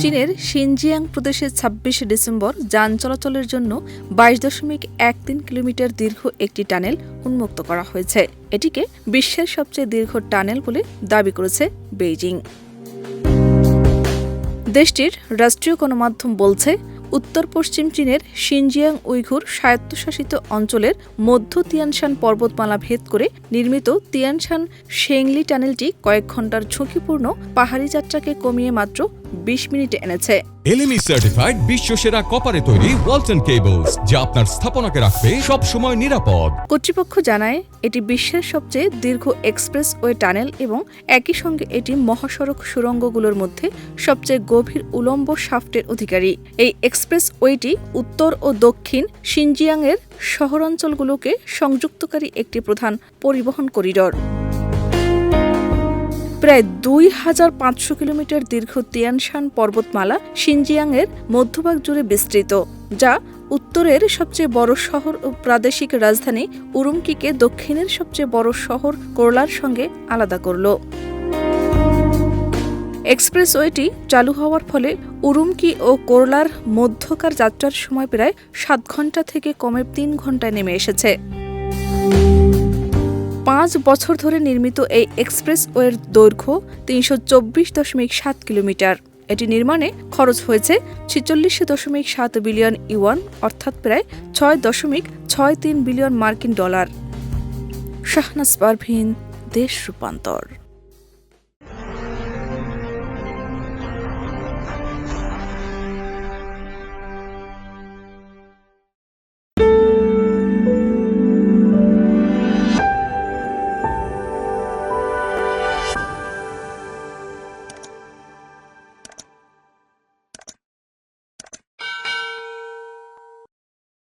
চীনের শিনজিয়াং প্রদেশে ২৬ ডিসেম্বর যান চলাচলের জন্য ২২.১৩ কিলোমিটার দীর্ঘ একটি টানেল উন্মুক্ত করা হয়েছে। এটিকে বিশ্বের সবচেয়ে দীর্ঘ টানেল বলে দাবি করেছে বেইজিং। দেশটির রাষ্ট্রীয় গণমাধ্যম বলছে, উত্তর পশ্চিম চীনের শিনজিয়াং উইঘুর স্বায়ত্তশাসিত অঞ্চলের মধ্য তিয়ানশান পর্বতমালা ভেদ করে নির্মিত তিয়ানশান শেংলি টানেলটি কয়েক ঘণ্টার ঝুঁকিপূর্ণ পাহাড়ি যাত্রাকে কমিয়ে মাত্র ২০ মিনিটে এনেছে। এলএমই সার্টিফাইড বিশ্বসেরা কপারে তৈরি ওয়ালটন কেবলস, যা আপনার স্থাপনাকে রাখবে সব সময় নিরাপদ। কর্তৃপক্ষ জানায়, এটি বিশ্বের সবচেয়ে দীর্ঘ এক্সপ্রেসওয়ে টানেল এবং একই সঙ্গে এটি মহাসড়ক সুড়ঙ্গগুলোর মধ্যে সবচেয়ে গভীর উলম্ব শাফটের অধিকারী। এই এক্সপ্রেসওয়েটি উত্তর ও দক্ষিণ শিনজিয়াংয়ের শহরাঞ্চলগুলোকে সংযুক্তকারী একটি প্রধান পরিবহন করিডর। প্রায় ২৫০০ কিলোমিটার দীর্ঘ তিয়ানশান পর্বতমালা শিনজিয়াংয়ের মধ্যভাগ জুড়ে বিস্তৃত, যা উত্তরের সবচেয়ে বড় শহর ও প্রাদেশিক রাজধানী উরুমকিকে দক্ষিণের সবচেয়ে বড় শহর কোরলার সঙ্গে আলাদা করল। এক্সপ্রেসওয়েটি চালু হওয়ার ফলে উরুমকি ও কোরলার মধ্যকার যাত্রার সময় প্রায় ৭ ঘণ্টা থেকে কমে ৩ ঘণ্টায় নেমে এসেছে। ৫ বছর ধরে নির্মিত এই এক্সপ্রেসওয়ের দৈর্ঘ্য ৩২৪.৭ কিলোমিটার। এটি নির্মাণে খরচ হয়েছে ৪৬.৭ বিলিয়ন ইউয়ান, অর্থাৎ প্রায় ৬.৬৩ বিলিয়ন মার্কিন ডলার। শাহনাজ পারভীন, দেশ রূপান্তর।